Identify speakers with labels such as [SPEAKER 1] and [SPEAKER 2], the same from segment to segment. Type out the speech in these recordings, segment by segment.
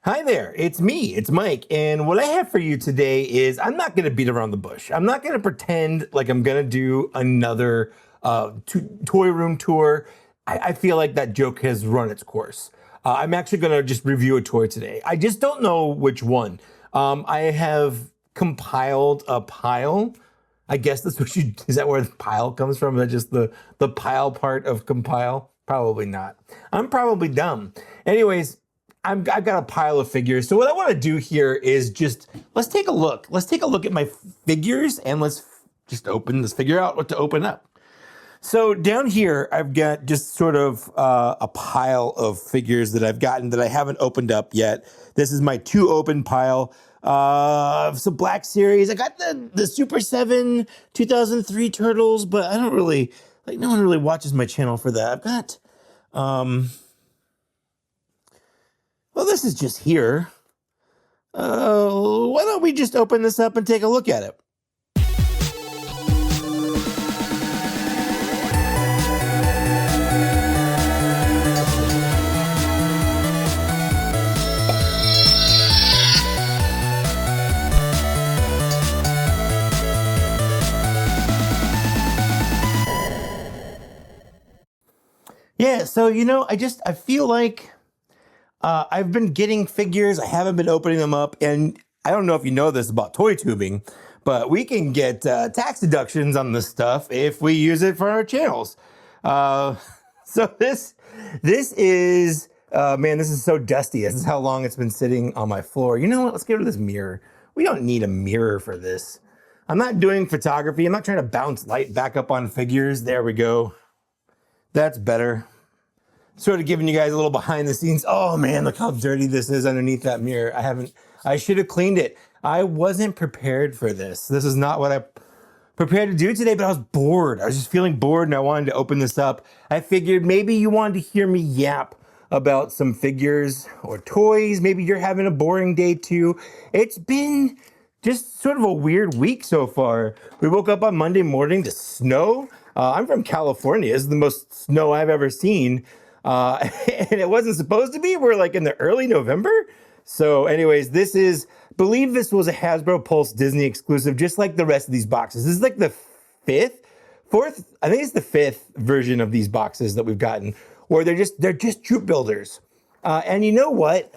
[SPEAKER 1] Hi there, it's me, it's Mike, and what I have for you today is I'm not going to beat around the bush. I'm not going to pretend like I'm going to do another toy room tour. I feel like that joke has run its course. I'm actually going to just review a toy today. I just don't know which one. I have compiled a pile. I guess that's what is that where the pile comes from? Is that just the pile part of compile? Probably not. I'm probably dumb. Anyways, I've got a pile of figures. So what I want to do here is let's take a look. Let's take a look at my figures and let's just figure out what to open up. So down here, I've got just sort of a pile of figures that I've gotten that I haven't opened up yet. This is my 2 open pile of some Black Series. I got the Super 7 2003 Turtles, but I don't really, no one really watches my channel for that. I've got, well, this is just here. Why don't we just open this up and take a look at it? Yeah, so, I feel like I've been getting figures. I haven't been opening them up. And I don't know if you know this about toy tubing, but we can get tax deductions on this stuff if we use it for our channels. So this is, man, this is so dusty. This is how long it's been sitting on my floor. You know what? Let's get rid of this mirror. We don't need a mirror for this. I'm not doing photography. I'm not trying to bounce light back up on figures. There we go. That's better. Sort of giving you guys a little behind the scenes. Oh man, look how dirty this is underneath that mirror. I should have cleaned it. I wasn't prepared for this. This is not what I prepared to do today, but I was bored. I was just feeling bored and I wanted to open this up. I figured maybe you wanted to hear me yap about some figures or toys. Maybe you're having a boring day too. It's been just sort of a weird week so far. We woke up on Monday morning to snow. I'm from California. This is the most snow I've ever seen. And it wasn't supposed to be. We're like in the early November. So anyways, believe this was a Hasbro Pulse Disney exclusive, just like the rest of these boxes. This is like the fourth, I think it's the 5th version of these boxes that we've gotten, where they're just troop builders. And you know what?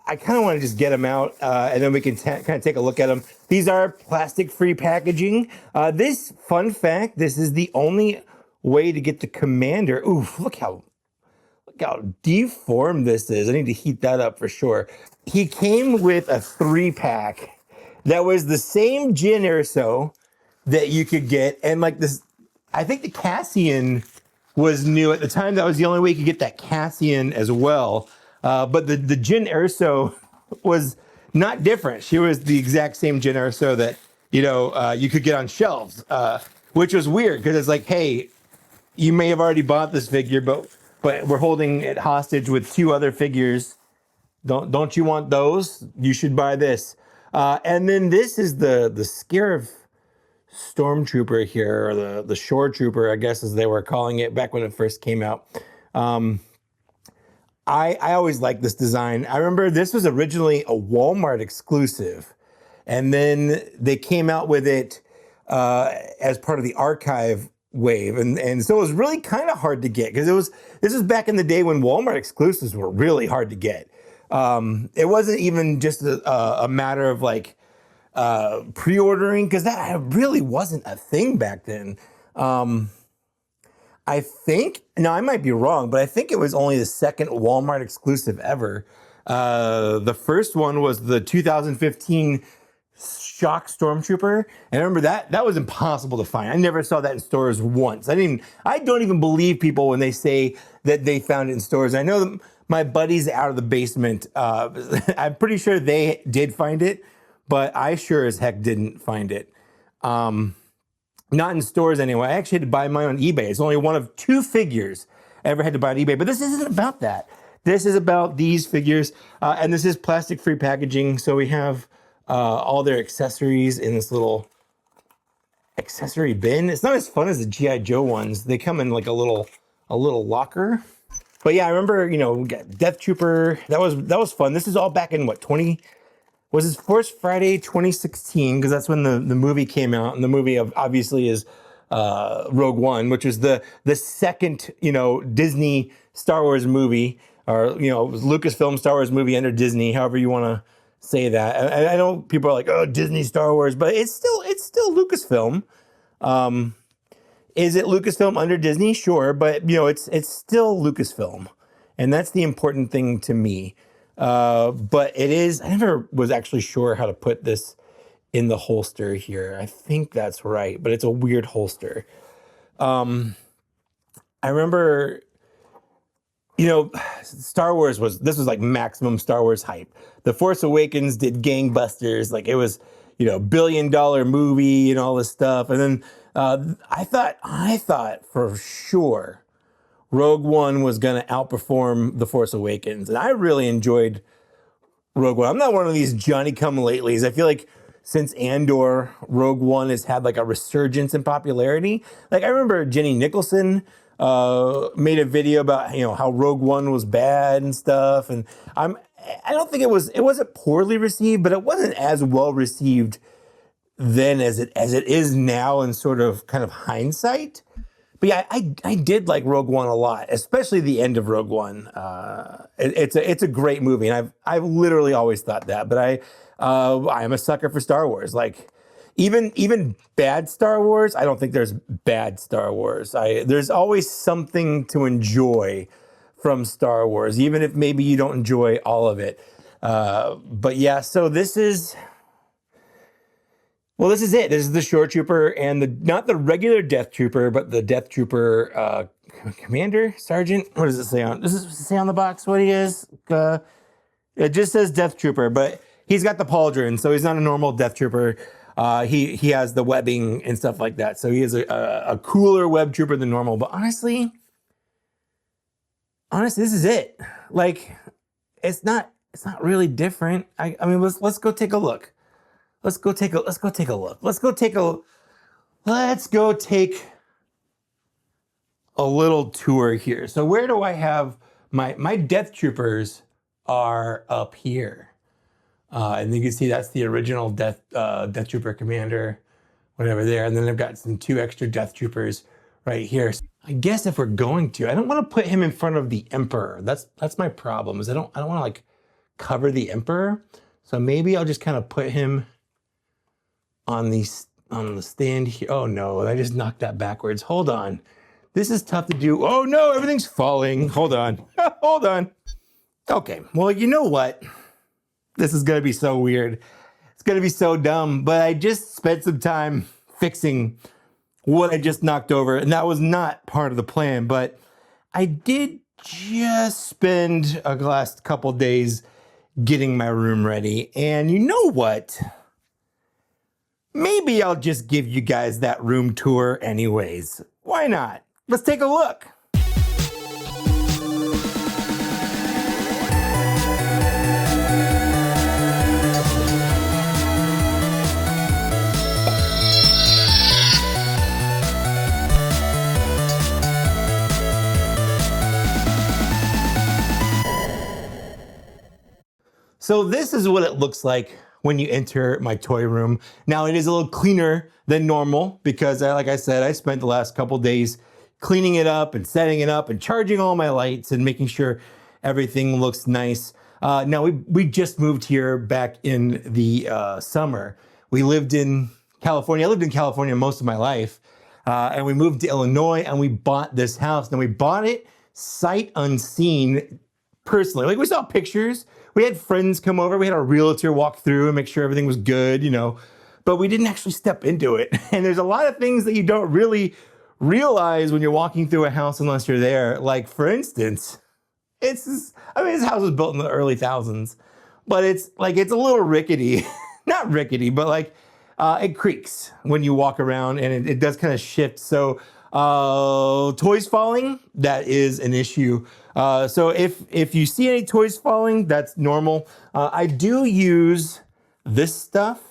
[SPEAKER 1] I kind of want to just get them out and then we can kind of take a look at them. These are plastic-free packaging. This, fun fact, this is the only way to get the Commander. Oof, look how deformed this is. I need to heat that up for sure. He came with a 3-pack that was the same Jyn Erso that you could get. And like this, I think the Cassian was new at the time. That was the only way you could get that Cassian as well. But the Jyn Erso was not different. She was the exact same Jyn Erso that, you could get on shelves, which was weird because it's like, hey, you may have already bought this figure, but we're holding it hostage with 2 other figures. Don't you want those? You should buy this. And then this is the Scarif Stormtrooper here, or the Shore Trooper, I guess as they were calling it back when it first came out. I always liked this design. I remember this was originally a Walmart exclusive, and then they came out with it as part of the archive wave, and so it was really kind of hard to get because this was back in the day when Walmart exclusives were really hard to get. It wasn't even just a matter of like pre-ordering, because that really wasn't a thing back then. I think, now I might be wrong, but I think it was only the 2nd Walmart exclusive ever. The first one was the 2015 Shock Stormtrooper. And I remember that was impossible to find. I never saw that in stores once. I don't even believe people when they say that they found it in stores. I know that my buddies out of the basement, I'm pretty sure they did find it, but I sure as heck didn't find it. Not in stores anyway. I actually had to buy mine on eBay. It's only one of 2 figures I ever had to buy on eBay. But this isn't about that. This is about these figures. And this is plastic-free packaging. So we have all their accessories in this little accessory bin. It's not as fun as the G.I. Joe ones. They come in like a little locker. But yeah, I remember, you know, we got Death Trooper. That was fun. This is all back in what, was his first Friday 2016, because that's when the movie came out, and the movie obviously is Rogue One, which is the second, you know, Disney Star Wars movie, or, you know, it was Lucasfilm Star Wars movie under Disney, however you want to say that. I know people are like, oh, Disney Star Wars, but it's still Lucasfilm. Is it Lucasfilm under Disney? Sure, but you know, it's still Lucasfilm, and that's the important thing to me. But it is, I never was actually sure how to put this in the holster here. I think that's right, but it's a weird holster. I remember, you know, this was like maximum Star Wars hype. The Force Awakens did gangbusters. Like, it was, you know, $1 billion movie and all this stuff. And then I thought for sure Rogue One was going to outperform The Force Awakens. And I really enjoyed Rogue One. I'm not one of these Johnny-come-latelys. I feel like since Andor, Rogue One has had like a resurgence in popularity. Like, I remember Jenny Nicholson made a video about, you know, how Rogue One was bad and stuff. And I don't think it wasn't poorly received, but it wasn't as well received then as it is now in sort of kind of hindsight. But yeah, I did like Rogue One a lot, especially the end of Rogue One. It's a great movie, and I've literally always thought that. But I am a sucker for Star Wars. Like, even bad Star Wars, I don't think there's bad Star Wars. There's always something to enjoy from Star Wars, even if maybe you don't enjoy all of it. But yeah, so this is it. This is the Shore Trooper, and not the regular Death Trooper, but the Death Trooper Commander, Sergeant. What does it say on? Does it say on the box what he is? It just says Death Trooper, but he's got the pauldron, so he's not a normal Death Trooper. He has the webbing and stuff like that, so he is a cooler web trooper than normal. But honestly, this is it. Like, it's not really different. I mean, let's go take a look. Let's go take a look. Let's go take a little tour here. So where do I have my Death Troopers are up here. And you can see that's the original Death Trooper Commander, whatever there. And then I've got some 2 extra Death Troopers right here. So I guess if we're going to, I don't want to put him in front of the Emperor. That's my problem, is I don't want to like cover the Emperor. So maybe I'll just kind of put him on the stand here. Oh no, I just knocked that backwards. Hold on. This is tough to do. Oh no, everything's falling. Hold on. Hold on. Okay, well, you know what? This is gonna be so weird. It's gonna be so dumb, but I just spent some time fixing what I just knocked over, and that was not part of the plan, but I did just spend a last couple days getting my room ready, and you know what? Maybe I'll just give you guys that room tour anyways. Why not? Let's take a look. So this is what it looks like when you enter my toy room. Now, it is a little cleaner than normal because, like I said, I spent the last couple days cleaning it up and setting it up and charging all my lights and making sure everything looks nice. Now, we just moved here back in the summer. We lived in California. I lived in California most of my life. And we moved to Illinois and we bought this house. Now, we bought it sight unseen personally. Like, we saw pictures. We had friends come over. We had a realtor walk through and make sure everything was good, you know, but we didn't actually step into it. And there's a lot of things that you don't really realize when you're walking through a house unless you're there. Like, for instance, this house was built in the early thousands, but it's a little rickety. Not rickety, but like it creaks when you walk around, and it does kind of shift. So toys falling, that is an issue. So if you see any toys falling, that's normal. I do use this stuff,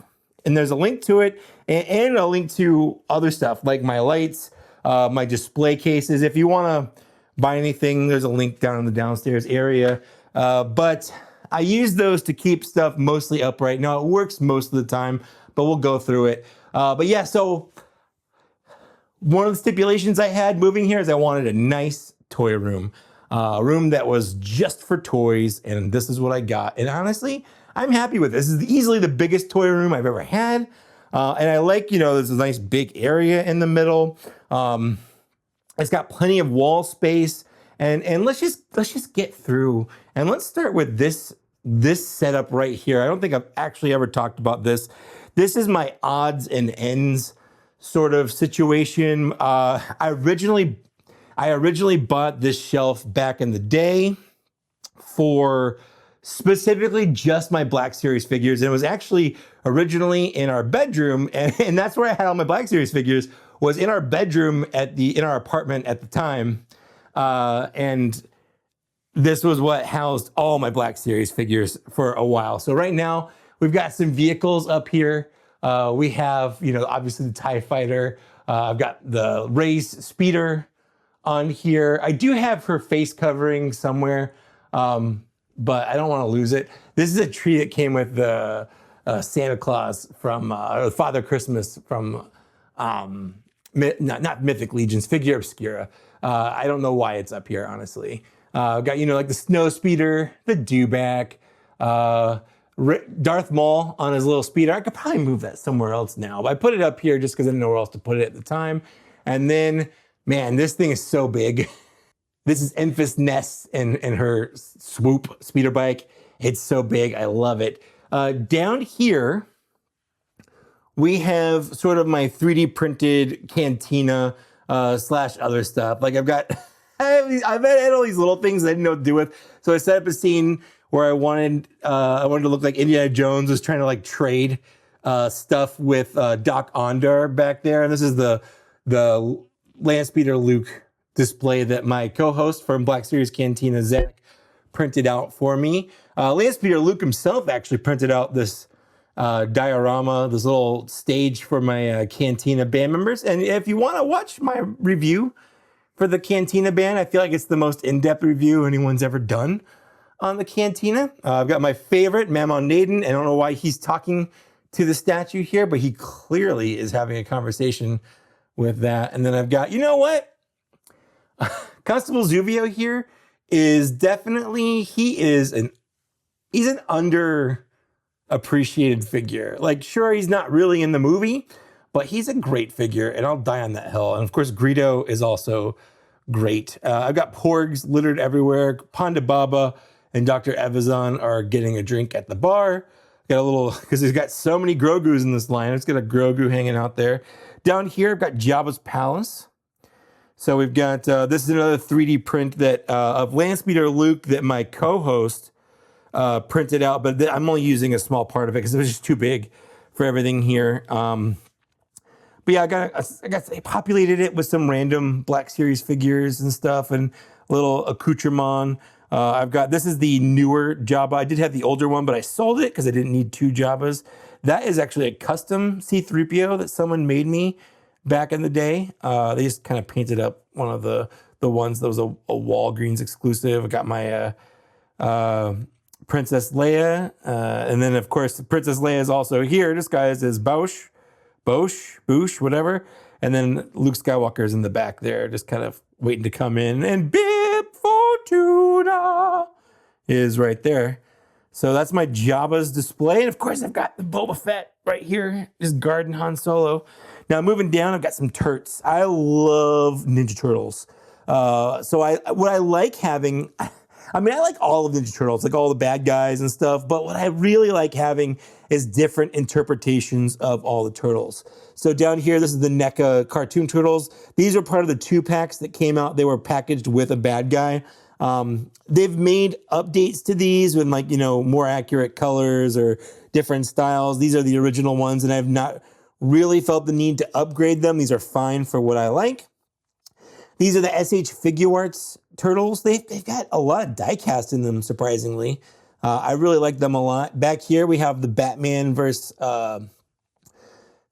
[SPEAKER 1] and there's a link to it, and a link to other stuff like my lights, my display cases. If you want to buy anything, there's a link down in the downstairs area. But I use those to keep stuff mostly upright. Now, it works most of the time, but we'll go through it. But yeah, so one of the stipulations I had moving here is I wanted a nice toy room. A room that was just for toys, and this is what I got. And honestly, I'm happy with this. This is easily the biggest toy room I've ever had. And I like, there's a nice big area in the middle. It's got plenty of wall space. And let's just get through. And let's start with this setup right here. I don't think I've actually ever talked about this. This is my odds and ends sort of situation. I originally bought this shelf back in the day for specifically just my Black Series figures. And it was actually originally in our bedroom, and that's where I had all my Black Series figures, was in our bedroom in our apartment at the time. And this was what housed all my Black Series figures for a while. So right now we've got some vehicles up here. We have, obviously the TIE Fighter. I've got the Rey's speeder on here. I do have her face covering somewhere, but I don't want to lose it. This is a tree that came with the Santa Claus from Father Christmas from not Mythic Legions, Figure Obscura. I don't know why it's up here, honestly. I've got, like the Snow Speeder, the Dewback, Darth Maul on his little speeder. I could probably move that somewhere else now, but I put it up here just because I didn't know where else to put it at the time. And then, man, this thing is so big. This is Enfys Nest and her swoop speeder bike. It's so big. I love it. Down here, we have sort of my 3D printed cantina slash other stuff. Like I've had all these little things I didn't know what to do with. So I set up a scene where I wanted to look like Indiana Jones was trying to like trade stuff with Doc Ondar back there. And this is the Land Speeder Luke display that my co-host from Black Series Cantina, Zach, printed out for me. Land Speeder Luke himself actually printed out this diorama, this little stage for my Cantina band members. And if you want to watch my review for the Cantina band, I feel like it's the most in-depth review anyone's ever done on the Cantina. I've got my favorite, Mammon Naden. I don't know why he's talking to the statue here, but he clearly is having a conversation with that. And then I've got, you know what? Constable Zuvio here is definitely, he's an underappreciated figure. Like, sure, he's not really in the movie, but he's a great figure, and I'll die on that hill. And of course, Greedo is also great. I've got Porgs littered everywhere. Ponda Baba and Dr. Evazan are getting a drink at the bar. Got a little, because he's got so many Grogus in this line. It's got a Grogu hanging out there. Down here, I've got Jabba's Palace. So we've got, this is another 3D print that of Land Speeder Luke that my co-host printed out, but I'm only using a small part of it because it was just too big for everything here. But yeah, I populated it with some random Black Series figures and stuff and a little accoutrement. This is the newer Jabba. I did have the older one, but I sold it because I didn't need two Jabbas. That is actually a custom C-3PO that someone made me back in the day. They just kind of painted up one of the ones that was a Walgreens exclusive. I got my Princess Leia. And then, of course, Princess Leia is also here, disguised as Boushh, whatever. And then Luke Skywalker's in the back there, just kind of waiting to come in. And Bib Fortuna is right there. So that's my Jabba's display. And of course, I've got the Boba Fett right here, just guarding Han Solo. Now, moving down, I've got some Turts. I love Ninja Turtles. What I like having, I like all of Ninja Turtles, like all the bad guys and stuff, but what I really like having is different interpretations of all the turtles. So down here, this is the NECA cartoon turtles. These are part of the 2-packs that came out. They were packaged with a bad guy. They've made updates to these with more accurate colors or different styles. These are the original ones, and I've not really felt the need to upgrade them. These are fine for what I like. These are the SH Figuarts turtles. They've got a lot of die cast in them, surprisingly. I really like them a lot. Back here, we have the Batman versus the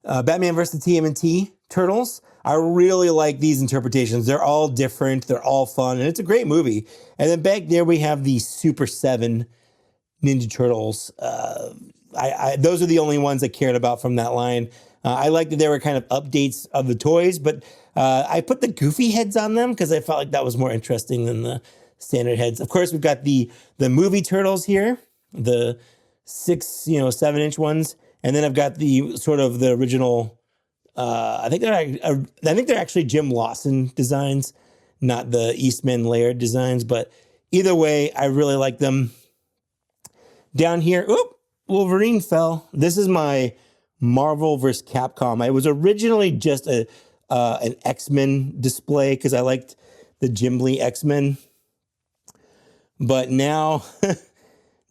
[SPEAKER 1] TMNT turtles. I really like these interpretations. They're all different. They're all fun, and it's a great movie. And then back there we have the Super 7 Ninja Turtles. Those are the only ones I cared about from that line. I like that they were kind of updates of the toys, but I put the goofy heads on them because I felt like that was more interesting than the standard heads. Of course, we've got the movie turtles here, the 7-inch ones, and then I've got the sort of the original. I think they're actually Jim Lawson designs, not the Eastman Laird designs. But either way, I really like them. Down here, Wolverine fell. This is my Marvel vs. Capcom. It was originally just an X-Men display because I liked the Jim Lee X-Men. But now,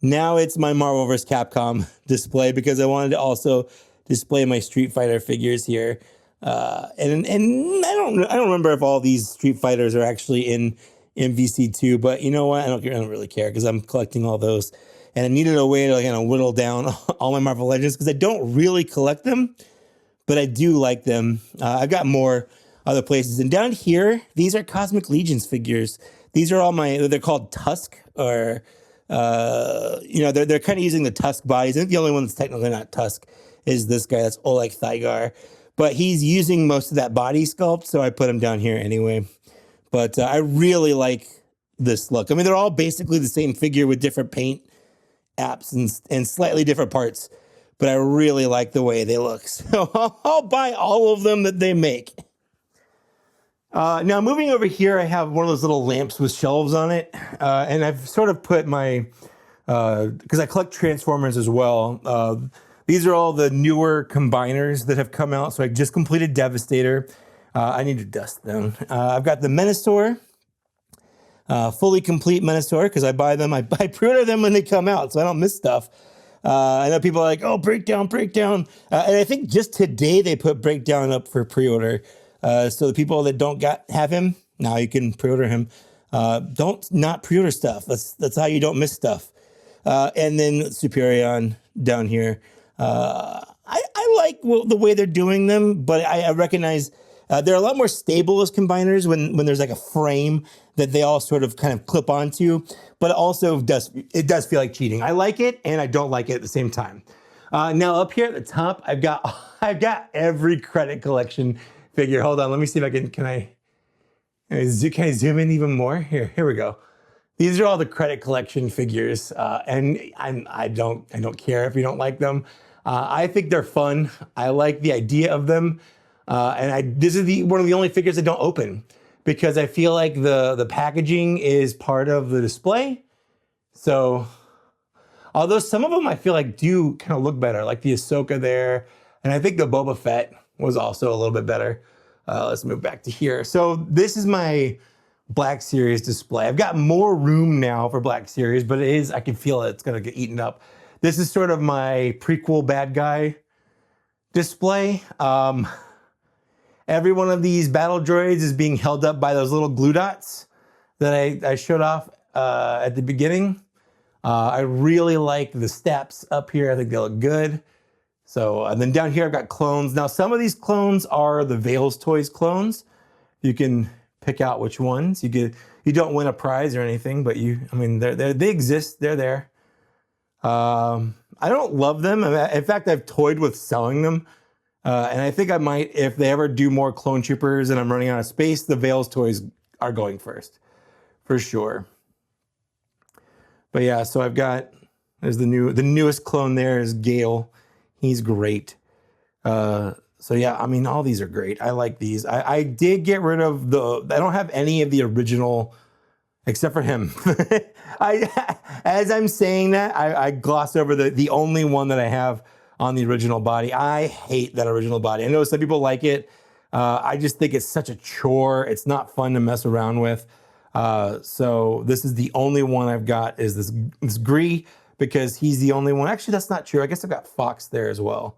[SPEAKER 1] now it's my Marvel vs. Capcom display because I wanted to also display my Street Fighter figures here. And I don't remember if all these Street Fighters are actually in MVC2, but you know what? I don't really care because I'm collecting all those. And I needed a way to kind of whittle down all my Marvel Legends because I don't really collect them, but I do like them. I've got more other places. And down here, these are Cosmic Legions figures. These are all they're called Tusk, or, they're kind of using the Tusk bodies. I think the only one that's technically not Tusk is this guy. That's Oleg Thygar. But he's using most of that body sculpt, so I put him down here anyway. But I really like this look. I mean, they're all basically the same figure with different paint apps and slightly different parts, but I really like the way they look. So I'll buy all of them that they make. Now moving over here, I have one of those little lamps with shelves on it. And I've sort of put my, because I collect Transformers as well. These are all the newer combiners that have come out. So I just completed Devastator. I need to dust them. I've got the Menasor. Fully complete Menasor, because I buy them. I pre-order them when they come out, so I don't miss stuff. I know people are like, oh, breakdown. And I think just today they put breakdown up for pre-order. So the people that don't have him, now you can pre-order him. Don't not pre-order stuff. That's how you don't miss stuff. And then Superion down here. I like the way they're doing them, but I recognize they're a lot more stable as combiners when there's like a frame that they all sort of kind of clip onto, but also it does feel like cheating. I like it and I don't like it at the same time. Now up here at the top, I've got every Credit Collection figure. Hold on, let me see if can I zoom in even more? Here we go. These are all the Credit Collection figures, and I don't care if you don't like them. I think they're fun. I like the idea of them. And this is one of the only figures I don't open because I feel like the packaging is part of the display. So, although some of them I feel like do kind of look better, like the Ahsoka there, and I think the Boba Fett was also a little bit better. Let's move back to here. So this is my Black Series display. I've got more room now for Black Series, but I can feel it's gonna get eaten up. This is sort of my prequel bad guy display. Every one of these battle droids is being held up by those little glue dots that I showed off at the beginning. I really like the steps up here. I think they look good. So, and then down here I've got clones. Now some of these clones are the Vales Toys clones. You can pick out which ones. You don't win a prize or anything, but they exist. They're there. I don't love them. In fact, I've toyed with selling them. And I think I might, if they ever do more Clone Troopers and I'm running out of space, the Vales Toys are going first, for sure. But yeah, so there's the newest clone there is Gale. He's great. So yeah, I mean, all these are great. I like these. I did get rid of I don't have any of the original, except for him. As I'm saying that, I gloss over the only one that I have on the original body. I hate that original body. I know some people like it. I just think it's such a chore. It's not fun to mess around with. So this is the only one I've got is this Gree, because he's the only one. Actually, that's not true. I guess I've got Fox there as well.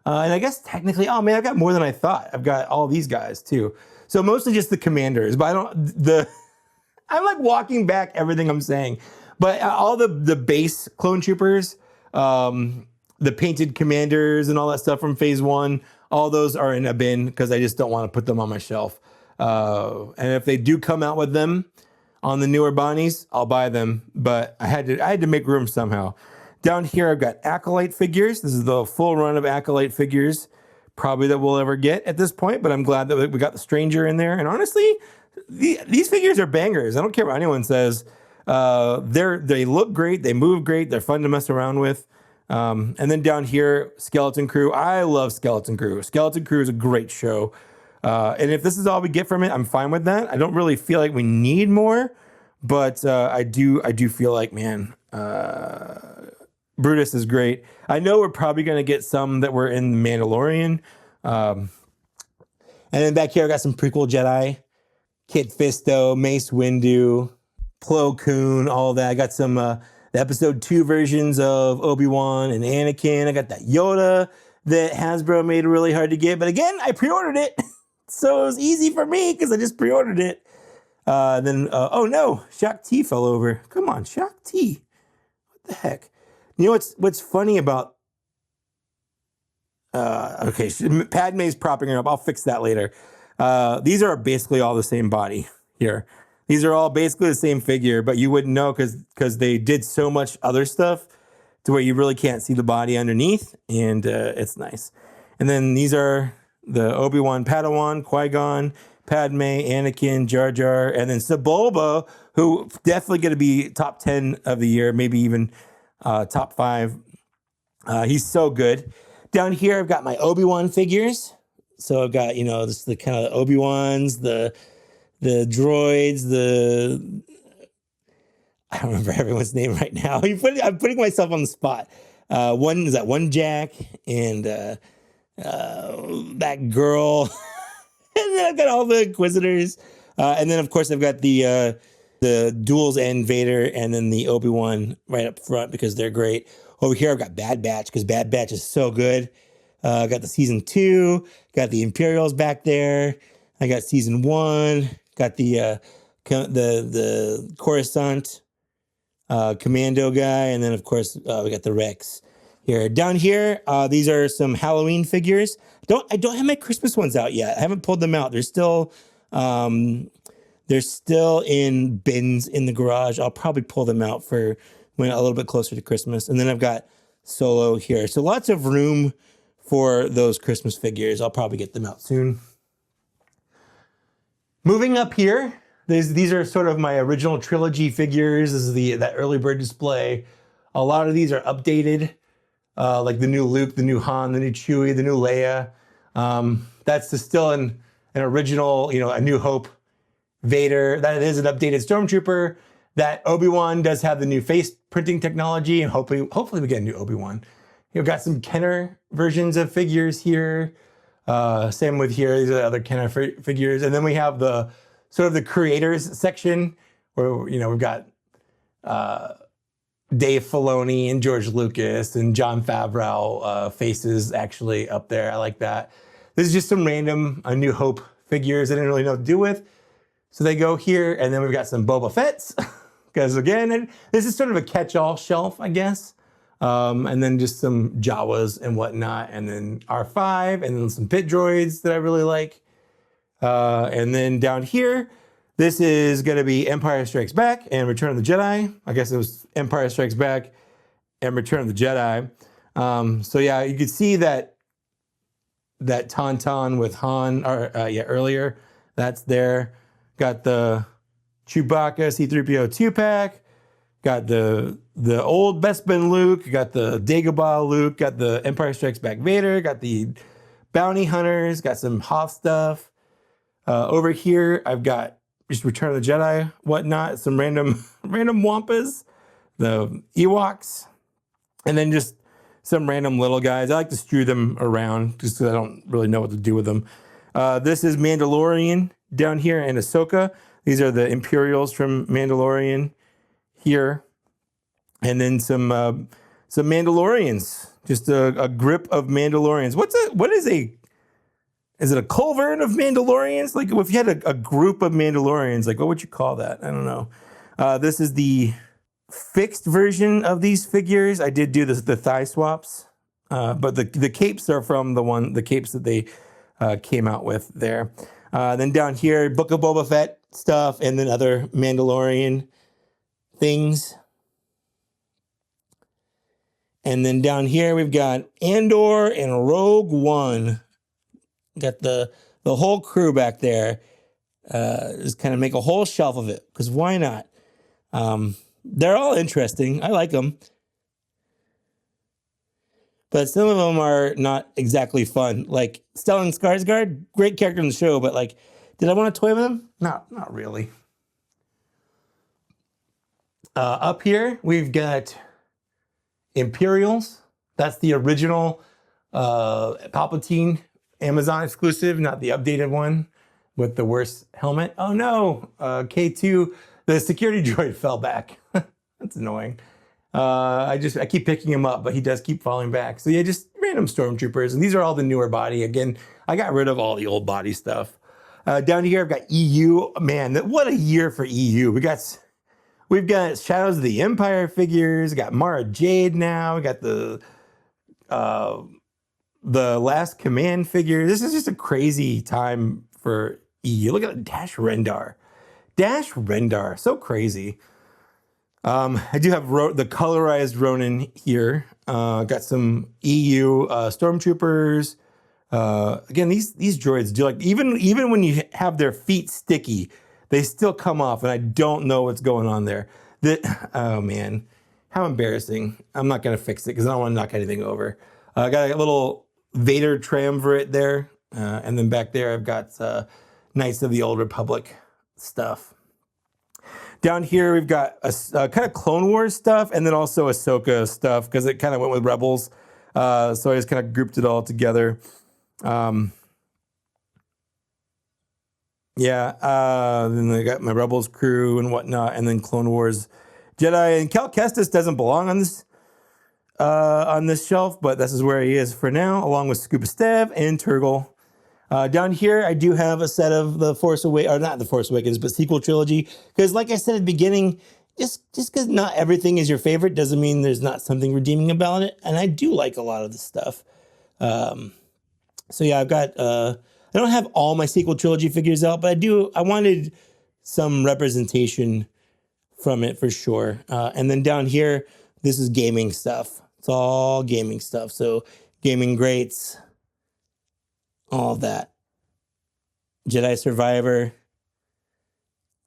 [SPEAKER 1] And I guess technically, oh man, I've got more than I thought. I've got all these guys too. So mostly just the commanders, but I'm like walking back everything I'm saying. But all the base Clone Troopers, the painted commanders and all that stuff from phase 1, all those are in a bin because I just don't want to put them on my shelf. And if they do come out with them on the newer Bonnies, I'll buy them. But I had to make room somehow. Down here, I've got Acolyte figures. This is the full run of Acolyte figures, probably that we'll ever get at this point. But I'm glad that we got the Stranger in there. And honestly, these figures are bangers. I don't care what anyone says. They look great. They move great. They're fun to mess around with. And then down here, Skeleton Crew. I love Skeleton Crew. Skeleton Crew is a great show. And if this is all we get from it, I'm fine with that. I don't really feel like we need more, but I do feel like, man, Brutus is great. I know we're probably going to get some that were in The Mandalorian. And then back here, I got some prequel Jedi. Kit Fisto, Mace Windu, Plo Koon, all that. I got some the episode 2 versions of Obi-Wan and Anakin. I got that Yoda that Hasbro made really hard to get. But again, I pre-ordered it. So it was easy for me because I just pre-ordered it. Oh no, Shock T fell over. Come on, Shock T. What the heck? You know what's funny about... okay, Padme's propping her up. I'll fix that later. These are basically all the same body here. These are all basically the same figure, but you wouldn't know because they did so much other stuff to where you really can't see the body underneath, and it's nice. And then these are the Obi-Wan Padawan, Qui-Gon, Padme, Anakin, Jar Jar, and then Sebulba, who definitely going to be top 10 of the year, maybe even top 5. He's so good. Down here, I've got my Obi-Wan figures. So I've got, this the kind of Obi-Wans, the droids, I don't remember everyone's name right now. I'm putting myself on the spot. One Jack and that girl. And then I've got all the Inquisitors. And then, of course, I've got the Duels and Vader and then the Obi-Wan right up front because they're great. Over here, I've got Bad Batch because Bad Batch is so good. I got the season 2, got the Imperials back there. I got season 1, got the Coruscant commando guy, and then of course we got the Rex here. Down here, these are some Halloween figures. I don't have my Christmas ones out yet. I haven't pulled them out. They're still in bins in the garage. I'll probably pull them out for when a little bit closer to Christmas. And then I've got Solo here. So lots of room for those Christmas figures. I'll probably get them out soon. Moving up here, these are sort of my original trilogy figures. This is that early bird display. A lot of these are updated, like the new Luke, the new Han, the new Chewie, the new Leia. That's still an original, A New Hope Vader. That is an updated Stormtrooper. That Obi-Wan does have the new face printing technology, and hopefully we get a new Obi-Wan. You've got some Kenner versions of figures here. Same with here. These are the other Kenner figures. And then we have the sort of the creators section where, we've got Dave Filoni and George Lucas and Jon Favreau faces actually up there. I like that. This is just some random A New Hope figures I didn't really know what to do with. So they go here, and then we've got some Boba Fett's. Because again, this is sort of a catch-all shelf, I guess. And then just some Jawas and whatnot, and then R5, and then some pit droids that I really like. And then down here, this is going to be Empire Strikes Back and Return of the Jedi. I guess it was Empire Strikes Back and Return of the Jedi. So yeah, you could see that Tauntaun with Han, earlier. That's there. Got the Chewbacca C-3PO 2-pack. Got the old Bespin Luke, got the Dagobah Luke, got the Empire Strikes Back Vader, got the Bounty Hunters, got some Hoth stuff. Over here, I've got just Return of the Jedi, whatnot, some random Wampas, the Ewoks, and then just some random little guys. I like to strew them around just because I don't really know what to do with them. This is Mandalorian down here and Ahsoka. These are the Imperials from Mandalorian here, and then some Mandalorians, just a grip of Mandalorians. Is it a culvert of Mandalorians? Like if you had a group of Mandalorians, like what would you call that? I don't know. This is the fixed version of these figures. I did do the thigh swaps. But the capes are from the capes that they came out with there. Then down here, Book of Boba Fett stuff, and then other Mandalorian things. And then down here we've got Andor and Rogue One. Got the whole crew back there. Just kind of make a whole shelf of it, because why not? They're all interesting. I like them. But some of them are not exactly fun. Like Stellan Skarsgård, great character in the show, but like, did I want to toy with him? Not really. Up here, we've got Imperials. That's the original Palpatine Amazon exclusive, not the updated one with the worst helmet. Oh no, K2, the security droid fell back. That's annoying. I keep picking him up, but he does keep falling back. So yeah, just random stormtroopers. And these are all the newer body. Again, I got rid of all the old body stuff. Down here, I've got EU. Man, what a year for EU. We've got Shadows of the Empire figures. We got Mara Jade now. We got the Last Command figure. This is just a crazy time for EU. Look at Dash Rendar. Dash Rendar, so crazy. I do have the colorized Ronin here. Got some EU stormtroopers. Again, these droids do, like, even when you have their feet sticky, they still come off, and I don't know what's going on there. Oh man, how embarrassing. I'm not gonna fix it because I don't want to knock anything over. I got a little Vader triumvirate there. And then back there, I've got Knights of the Old Republic stuff. Down here, we've got a kind of Clone Wars stuff, and then also Ahsoka stuff, because it kind of went with Rebels. So I just kind of grouped it all together. Then I got my Rebels crew and whatnot, and then Clone Wars Jedi. And Cal Kestis doesn't belong on this shelf, but this is where he is for now, along with Scuba Stev and Turgle. Down here, I do have a set of the Force Awakens, or not the Force Awakens, but sequel trilogy. Because like I said at the beginning, just because not everything is your favorite doesn't mean there's not something redeeming about it. And I do like a lot of this stuff. So yeah, I've got, I don't have all my sequel trilogy figures out, but I wanted some representation from it for sure. And then down here, this is gaming stuff. It's all gaming stuff. So gaming greats, all that. Jedi Survivor,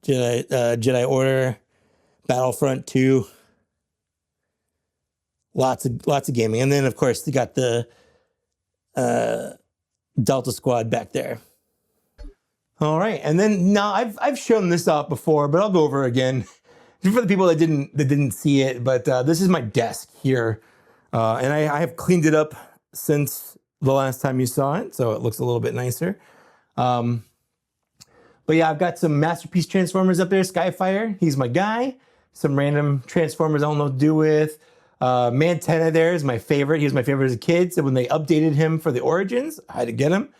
[SPEAKER 1] Jedi Order, Battlefront 2. Lots of gaming. And then of course you got the Delta Squad back there. All right, and then now I've shown this off before, but I'll go over it again for the people that didn't see it. But this is my desk here, and I have cleaned it up since the last time you saw it, so it looks a little bit nicer. But yeah, I've got some Masterpiece Transformers up there. Skyfire, he's my guy. Some random Transformers I don't know what to do with. Mantenna there is my favorite. He was my favorite as a kid, so when they updated him for the Origins, I had to get him.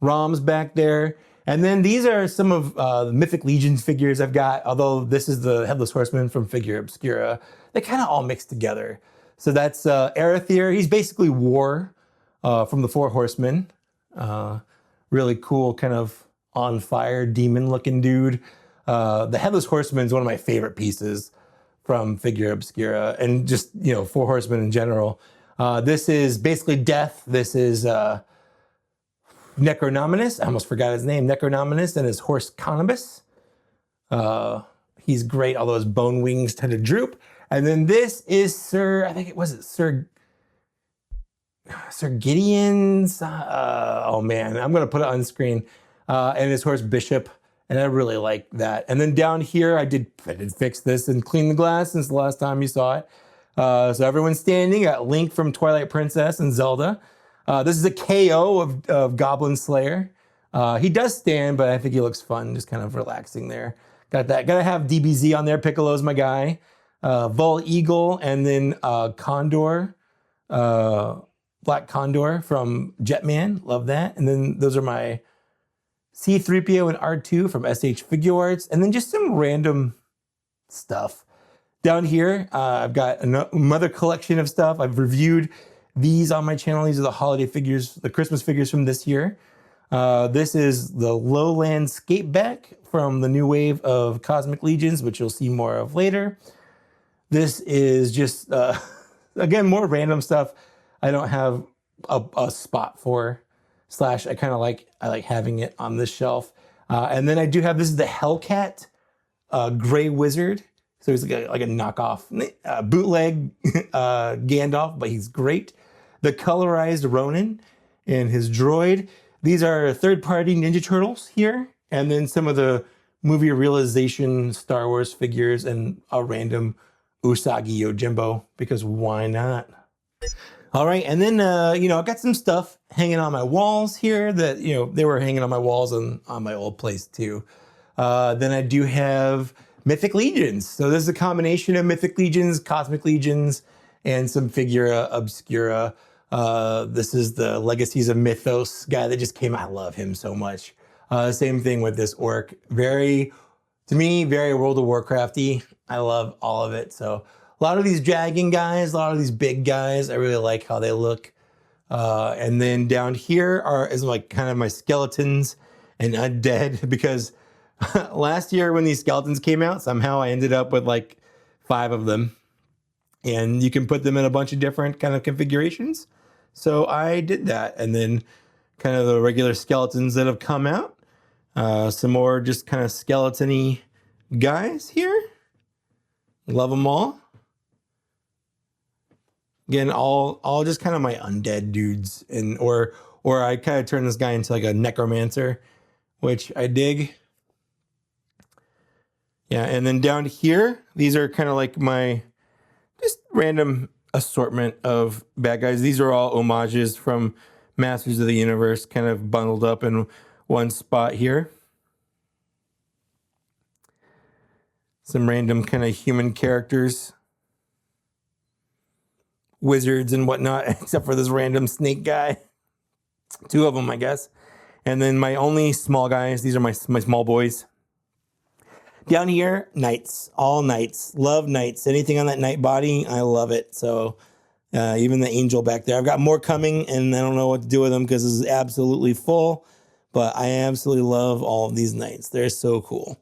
[SPEAKER 1] Rom's back there. And then these are some of the Mythic Legion figures I've got, although this is the Headless Horseman from Figure Obscura. They kind of all mix together. So that's Arethyr. He's basically War from the Four Horsemen. Really cool, kind of on fire, demon-looking dude. The Headless Horseman is one of my favorite pieces from Figure Obscura, and just, you know, Four Horsemen in general. This is basically Death. This is Necronominus. I almost forgot his name. Necronominus and his horse Conibus. He's great, although his bone wings tend to droop. And then this is Sir Gideon's. Oh man, I'm gonna put it on screen. And his horse Bishop, and I really like that. And then down here, I did fix this and clean the glass since the last time you saw it. So everyone's standing. Got Link from Twilight Princess and Zelda. This is a KO of Goblin Slayer. He does stand, but I think he looks fun, just kind of relaxing there. Got that. Gotta have DBZ on there. Piccolo's my guy. Vol Eagle, and then Condor, Black Condor from Jetman. Love that. And then those are my C-3PO and R2 from SH Figure Arts, and then just some random stuff. Down here, I've got another collection of stuff. I've reviewed these on my channel. These are the holiday figures, the Christmas figures from this year. This is the Lowland Skateback from the new wave of Cosmic Legions, which you'll see more of later. This is just, again, more random stuff I don't have a spot for, slash I kind of like having it on this shelf. And then I do have, this is the Hellcat Gray Wizard. So he's like a knockoff, bootleg Gandalf, but he's great. The colorized Ronin and his droid. These are third-party Ninja Turtles here. And then some of the movie realization Star Wars figures and a random Usagi Yojimbo, because why not? All right, and then, you know, I've got some stuff hanging on my walls here that, you know, they were hanging on my walls and on my old place too. Then I do have Mythic Legions. So this is a combination of Mythic Legions, Cosmic Legions, and some Figura Obscura. This is the Legacies of Mythos guy that just came out. I love him so much. Same thing with this orc. Very, to me, very World of Warcrafty. I love all of it. So a lot of these dragon guys, a lot of these big guys, I really like how they look. And then down here is like kind of my skeletons and undead, because last year when these skeletons came out, somehow I ended up with like 5 of them. And you can put them in a bunch of different kind of configurations. So I did that. And then kind of the regular skeletons that have come out. Some more just kind of skeleton-y guys here. Love them all. Again, all just kind of my undead dudes, and or I kind of turn this guy into like a necromancer, which I dig. Yeah, and then down here, these are kind of like my just random assortment of bad guys. These are all homages from Masters of the Universe, kind of bundled up in one spot here. Some random kind of human characters, wizards and whatnot, except for this random snake guy. 2 of them, I guess. And then my only small guys, these are my small boys. Down here, knights, all knights. Love knights. Anything on that knight body, I love it. So even the angel back there. I've got more coming, and I don't know what to do with them because this is absolutely full. But I absolutely love all of these knights. They're so cool.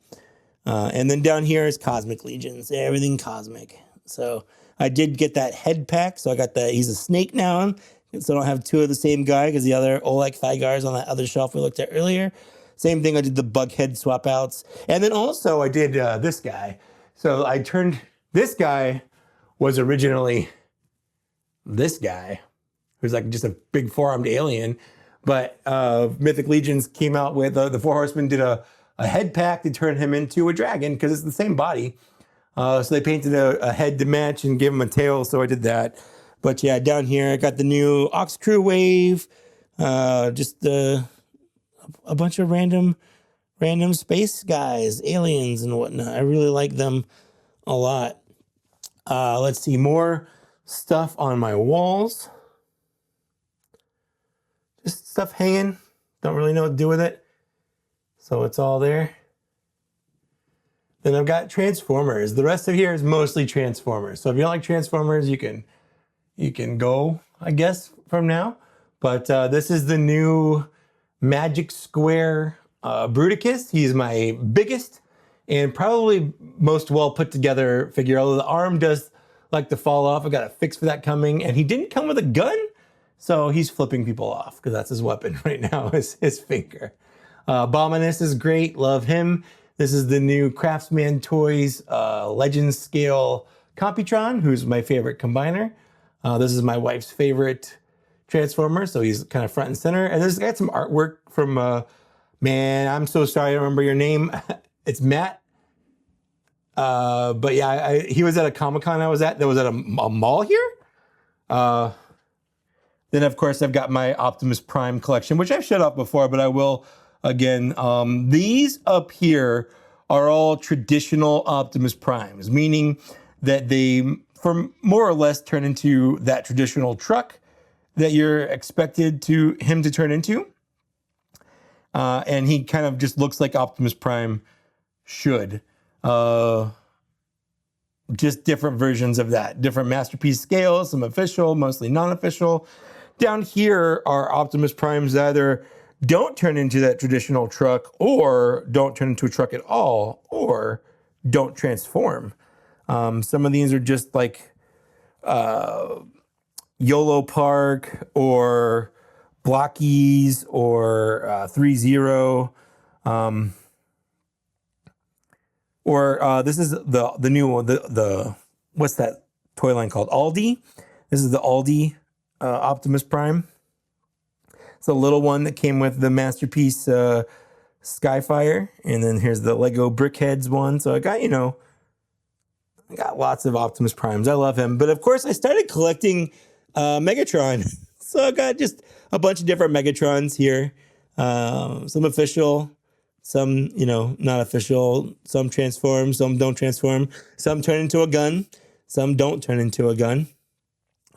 [SPEAKER 1] And then down here is Cosmic Legions. Everything cosmic. So I did get that head pack. So I got that. He's a snake now. So I don't have 2 of the same guy, because the other Oleg Thygars on that other shelf we looked at earlier. Same thing, I did the bug head swap outs. And then also I did this guy. So I turned, this guy was originally this guy, who's like just a big 4-armed alien. But Mythic Legions came out with, the 4 Horsemen did a head pack to turn him into a dragon, because it's the same body. So they painted a head to match and gave him a tail, so I did that. But yeah, down here I got the new Ox Crew wave, just a bunch of random space guys, aliens and whatnot. I really like them a lot. Let's see, more stuff on my walls. Just stuff hanging. Don't really know what to do with it. So it's all there. Then I've got Transformers. The rest of here is mostly Transformers. So if you don't like Transformers, you can go, I guess, from now. But this is the new Magic Square Bruticus. He's my biggest and probably most well put together figure, although the arm does like to fall off. I got a fix for that coming, and he didn't come with a gun, so he's flipping people off because that's his weapon right now, is his finger. Abominus is great, love him. This is the new Craftsman Toys Legends Scale Computron, who's my favorite combiner. This is my wife's favorite Transformer, so he's kind of front and center. And this got some artwork from, man, I'm so sorry I don't remember your name. It's Matt. But yeah, he was at a Comic-Con I was at. That was at a mall here. Then, of course, I've got my Optimus Prime collection, which I've showed off before, but I will again. These up here are all traditional Optimus Primes, meaning that they, for more or less, turn into that traditional truck that you're expected him to turn into. And he kind of just looks like Optimus Prime should. just different versions of that, different masterpiece scales, some official, mostly non-official. Down here are Optimus Primes that either don't turn into that traditional truck or don't turn into a truck at all or don't transform. Some of these are just like YOLO Park or Blockies or 3-0. Or this is the new one, the what's that toy line called? Aldi. This is the Aldi Optimus Prime. It's a little one that came with the Masterpiece Skyfire. And then here's the Lego Brickheads one. So I got, I got lots of Optimus Primes. I love him. But of course, I started collecting Megatron. So I got just a bunch of different Megatrons here. Some official, some, not official. Some transform, some don't transform. Some turn into a gun. Some don't turn into a gun.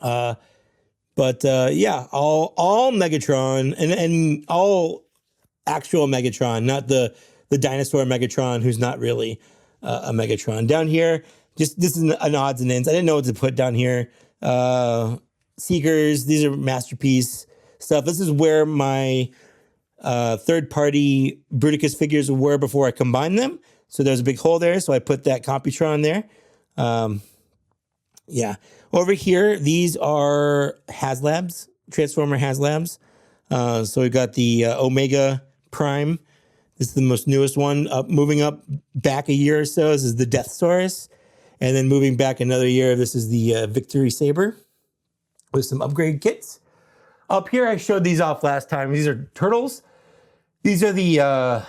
[SPEAKER 1] But yeah, all Megatron and all actual Megatron, not the dinosaur Megatron who's not really a Megatron. Down here, this is an odds and ends. I didn't know what to put down here. Seekers, these are Masterpiece stuff. This is where my third-party Bruticus figures were before I combined them. So there's a big hole there, so I put that Computron there. Yeah. Over here, these are HasLabs, Transformer HasLabs. So we've got the Omega Prime. This is the most newest one. Moving up back a year or so, this is the Deathsaurus. And then moving back another year, this is the Victory Saber with some upgrade kits. Up here, I showed these off last time. These are Turtles. These are the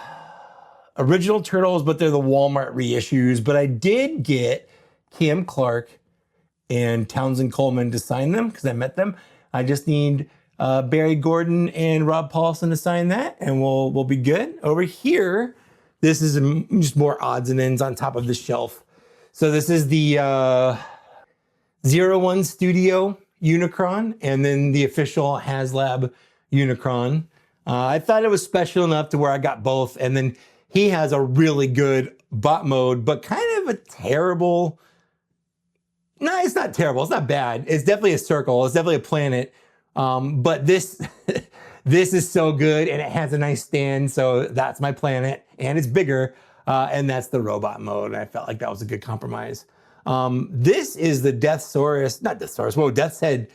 [SPEAKER 1] original Turtles, but they're the Walmart reissues. But I did get Cam Clark and Townsend Coleman to sign them because I met them. I just need Barry Gordon and Rob Paulson to sign that, and we'll be good. Over here, this is just more odds and ends on top of the shelf. So this is the 01 Studio Unicron, and then the official HasLab Unicron. I thought it was special enough to where I got both, and then he has a really good bot mode, but kind of a terrible. No, it's not terrible. It's not bad. It's definitely a circle. It's definitely a planet. But this is so good, and it has a nice stand. So that's my planet, and it's bigger. And that's the robot mode. I felt like that was a good compromise. This is the Death's Head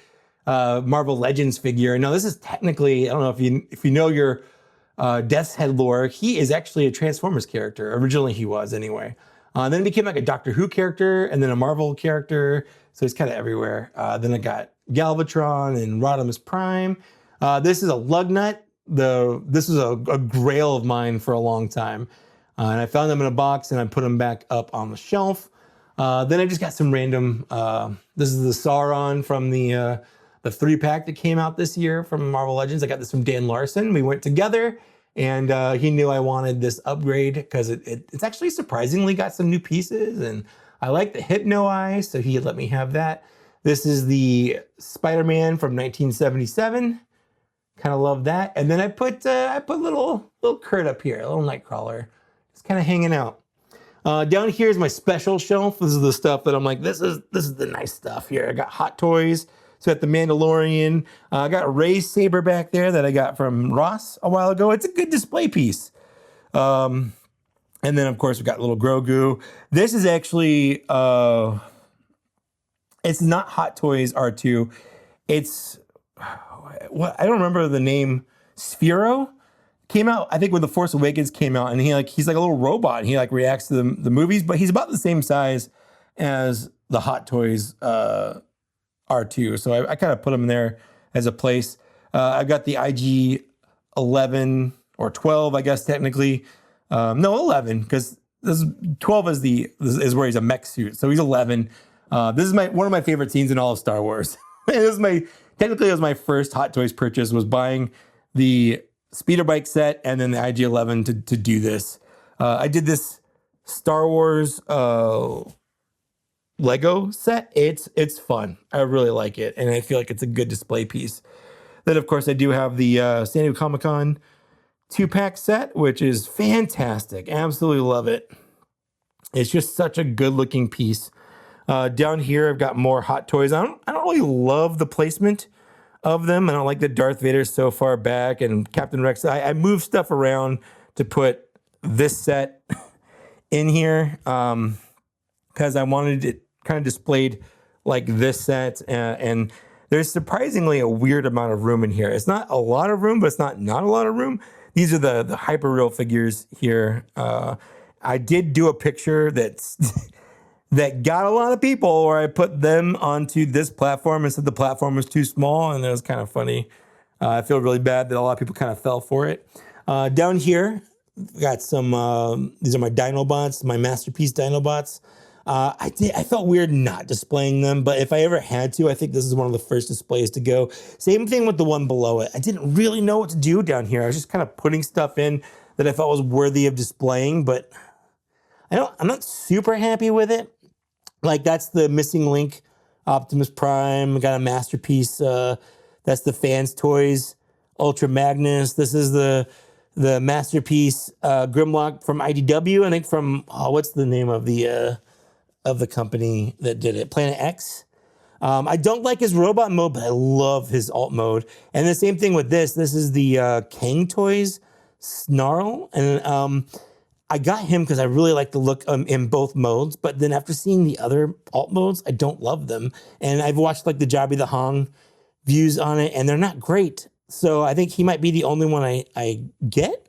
[SPEAKER 1] Marvel Legends figure. Now, this is technically, I don't know if you know your Death's Head lore. He is actually a Transformers character. Originally, he was anyway. Then it became like a Doctor Who character and then a Marvel character. So he's kind of everywhere. Then I got Galvatron and Rodimus Prime. This is a Lugnut. This was a grail of mine for a long time. And I found them in a box and I put them back up on the shelf. Then I just got some random, this is the Sauron from the 3-pack that came out this year from Marvel Legends. I got this from Dan Larson. We went together. And he knew I wanted this upgrade because it's actually surprisingly got some new pieces. And I like the Hypno Eye, so he let me have that. This is the Spider-Man from 1977. Kind of love that. And then I put little Kurt up here, a little Nightcrawler. Just kind of hanging out. Down here is my special shelf. This is the stuff that I'm like, this is the nice stuff here. I got Hot Toys. So at the Mandalorian, I got a Ray's Saber back there that I got from Ross a while ago. It's a good display piece. And then, of course, we got little Grogu. This is actually, it's not Hot Toys R2. It's, what I don't remember the name, Sphero. Came out, I think, when The Force Awakens came out, and he's like a little robot. And he like reacts to the movies, but he's about the same size as the Hot Toys R2. So I kind of put them there as a place. I've got the IG 11 or 12, I guess, technically. No, 11, because 12 is where he's a mech suit. So he's 11. This is one of my favorite scenes in all of Star Wars. Technically, it was my first Hot Toys purchase, was buying the speeder bike set and then the IG 11 to do this. I did this Star Wars Lego set. It's fun. I really like it, and I feel like it's a good display piece. Then, of course, I do have the San Diego Comic-Con 2-pack set, which is fantastic. Absolutely love it. It's just such a good-looking piece. Down here, I've got more Hot Toys. I don't really love the placement of them. I don't like the Darth Vader so far back and Captain Rex. I moved stuff around to put this set in here because I wanted it kind of displayed like this set. And there's surprisingly a weird amount of room in here. It's not a lot of room, but it's not a lot of room. These are the hyper real figures here. I did do a picture that's that got a lot of people where I put them onto this platform and said the platform was too small, and it was kind of funny. I feel really bad that a lot of people kind of fell for it. Down here, got some, these are my Dinobots, my Masterpiece Dinobots. I felt weird not displaying them, but if I ever had to, I think this is one of the first displays to go. Same thing with the one below it. I didn't really know what to do down here. I was just kind of putting stuff in that I felt was worthy of displaying, but I'm not super happy with it. Like, that's the Missing Link Optimus Prime. Got a Masterpiece. That's the Fans Toys Ultra Magnus. This is the Masterpiece Grimlock from IDW. I think from what's the name of the company that did it? Planet X. I don't like his robot mode, but I love his alt mode. And the same thing with this. This is the Kang Toys Snarl, and I got him because I really like the look in both modes, but then after seeing the other alt modes, I don't love them. And I've watched like the Jabby the Hong views on it, and they're not great. So I think he might be the only one I get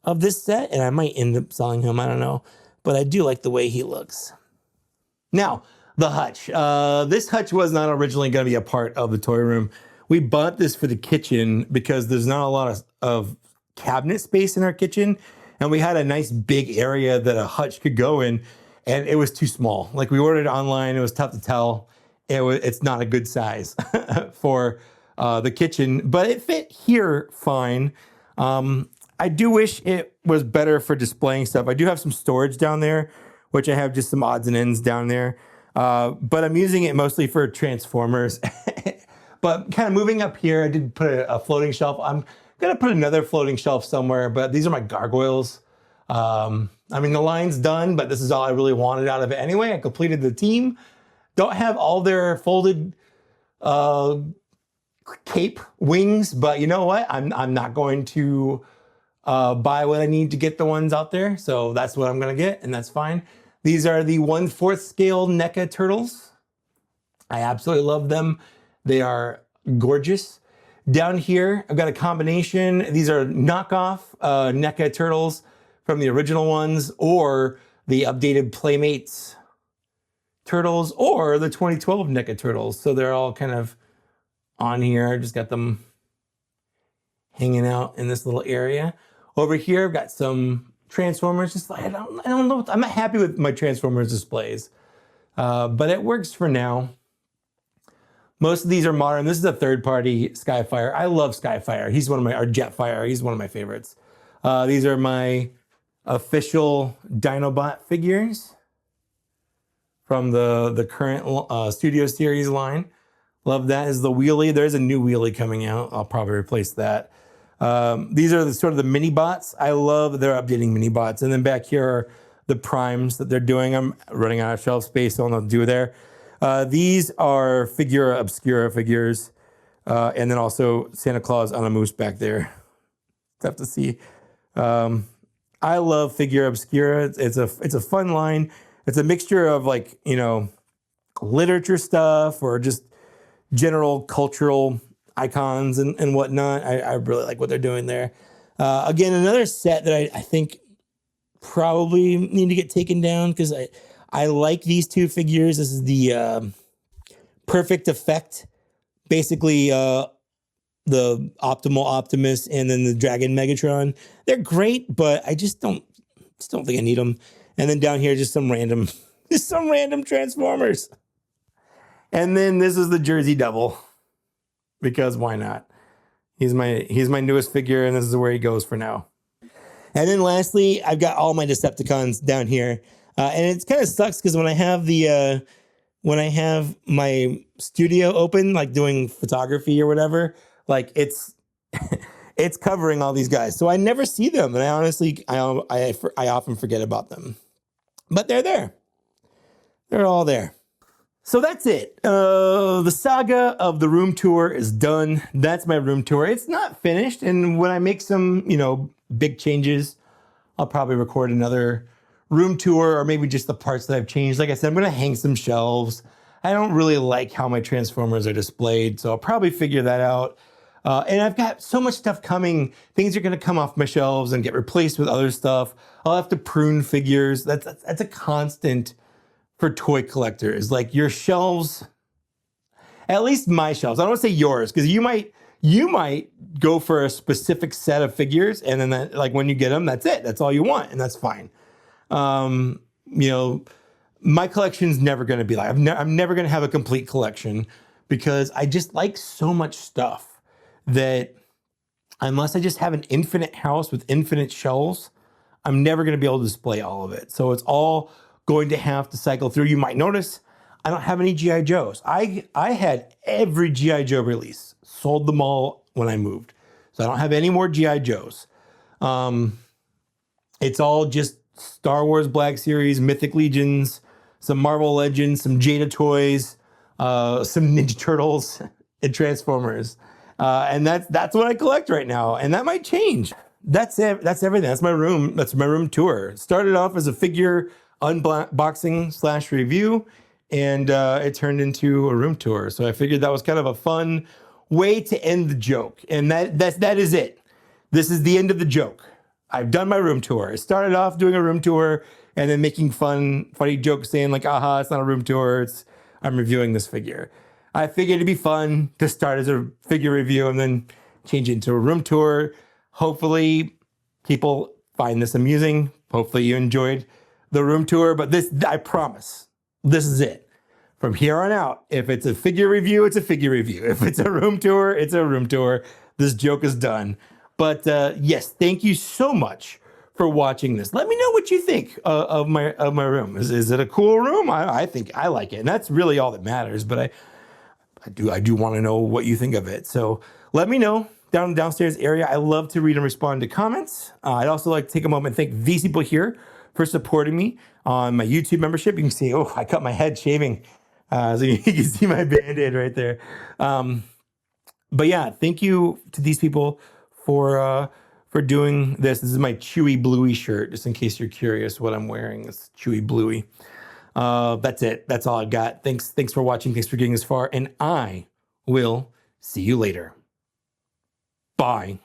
[SPEAKER 1] of this set, and I might end up selling him, I don't know. But I do like the way he looks. Now, the Hutch. This Hutch was not originally going to be a part of the toy room. We bought this for the kitchen because there's not a lot of cabinet space in our kitchen. And we had a nice big area that a Hutch could go in, and it was too small. Like, we ordered it online, it was tough to tell. It's not a good size for the kitchen, but it fit here fine. I do wish it was better for displaying stuff. I do have some storage down there, which I have just some odds and ends down there. But I'm using it mostly for Transformers. But kind of moving up here, I did put a floating shelf. I'm gonna put another floating shelf somewhere, but these are my gargoyles. I mean, the line's done, but this is all I really wanted out of it anyway. I completed the team. Don't have all their folded cape wings, but you know what? I'm not going to buy what I need to get the ones out there, so that's what I'm gonna get, and that's fine. These are the 1/4 scale NECA turtles. I absolutely love them. They are gorgeous. Down here, I've got a combination. These are knockoff NECA turtles from the original ones, or the updated Playmates turtles, or the 2012 NECA turtles. So they're all kind of on here. I just got them hanging out in this little area. Over here, I've got some Transformers. Just I don't know. I'm not happy with my Transformers displays, but it works for now. Most of these are modern. This is a third-party Skyfire. I love Skyfire. He's one of my, or Jetfire. He's one of my favorites. These are my official Dinobot figures from the current Studio Series line. Love that. Is the wheelie. There's a new wheelie coming out. I'll probably replace that. These are sort of the mini bots. I love they're updating mini bots. And then back here are the primes that they're doing. I'm running out of shelf space, so I don't know what to do there. These are Figura Obscura figures, and then also Santa Claus on a moose back there. Tough to see. I love Figura Obscura. It's a fun line. It's a mixture of, like, you know, literature stuff or just general cultural icons and whatnot. I really like what they're doing there. Again, another set that I think probably need to get taken down because I like these two figures. This is the Perfect Effect, basically the Optimal Optimus and then the Dragon Megatron. They're great, but I just don't think I need them. And then down here, just some random Transformers. And then this is the Jersey Devil, because why not? He's my newest figure, and this is where he goes for now. And then lastly, I've got all my Decepticons down here. And it kind of sucks because when I have my studio open, like doing photography or whatever, like it's covering all these guys, so I never see them, and I honestly I often forget about them. But they're there. They're all there. So that's it. The saga of the room tour is done. That's my room tour. It's not finished. And when I make some, big changes, I'll probably record another room tour or maybe just the parts that I've changed. Like I said, I'm going to hang some shelves. I don't really like how my Transformers are displayed, so I'll probably figure that out. And I've got so much stuff coming. Things are going to come off my shelves and get replaced with other stuff. I'll have to prune figures. That's a constant for toy collectors. Like your shelves, at least my shelves. I don't want to say yours because you might go for a specific set of figures, and then like when you get them, that's it. That's all you want, and that's fine. My collection's never going to be like I'm never going to have a complete collection because I just like so much stuff that unless I just have an infinite house with infinite shelves, I'm never going to be able to display all of it. So it's all going to have to cycle through. You might notice I don't have any G.I. Joes. I had every G.I. Joe release, sold them all when I moved. So I don't have any more G.I. Joes. It's all just Star Wars Black Series, Mythic Legions, some Marvel Legends, some Jada toys, some Ninja Turtles, and Transformers. And that's what I collect right now. And that might change. That's it. That's everything. That's my room. That's my room tour. It started off as a figure unboxing / review, and it turned into a room tour. So I figured that was kind of a fun way to end the joke. And that is it. This is the end of the joke. I've done my room tour. I started off doing a room tour and then making funny jokes saying like, aha, it's not a room tour. I'm reviewing this figure. I figured it'd be fun to start as a figure review and then change it into a room tour. Hopefully people find this amusing. Hopefully you enjoyed the room tour, but I promise, this is it. From here on out, if it's a figure review, it's a figure review. If it's a room tour, it's a room tour. This joke is done. But yes, thank you so much for watching this. Let me know what you think of my room. Is it a cool room? I think I like it, and that's really all that matters. But I do want to know what you think of it. So let me know down in the downstairs area. I love to read and respond to comments. I'd also like to take a moment and thank these people here for supporting me on my YouTube membership. You can see, I cut my head shaving. So you can see my Band-Aid right there. But yeah, thank you to these people for doing this. This is my Chewy Bluey shirt, just in case you're curious what I'm wearing. It's Chewy Bluey. That's it. That's all I've got. Thanks for watching. Thanks for getting this far. And I will see you later. Bye.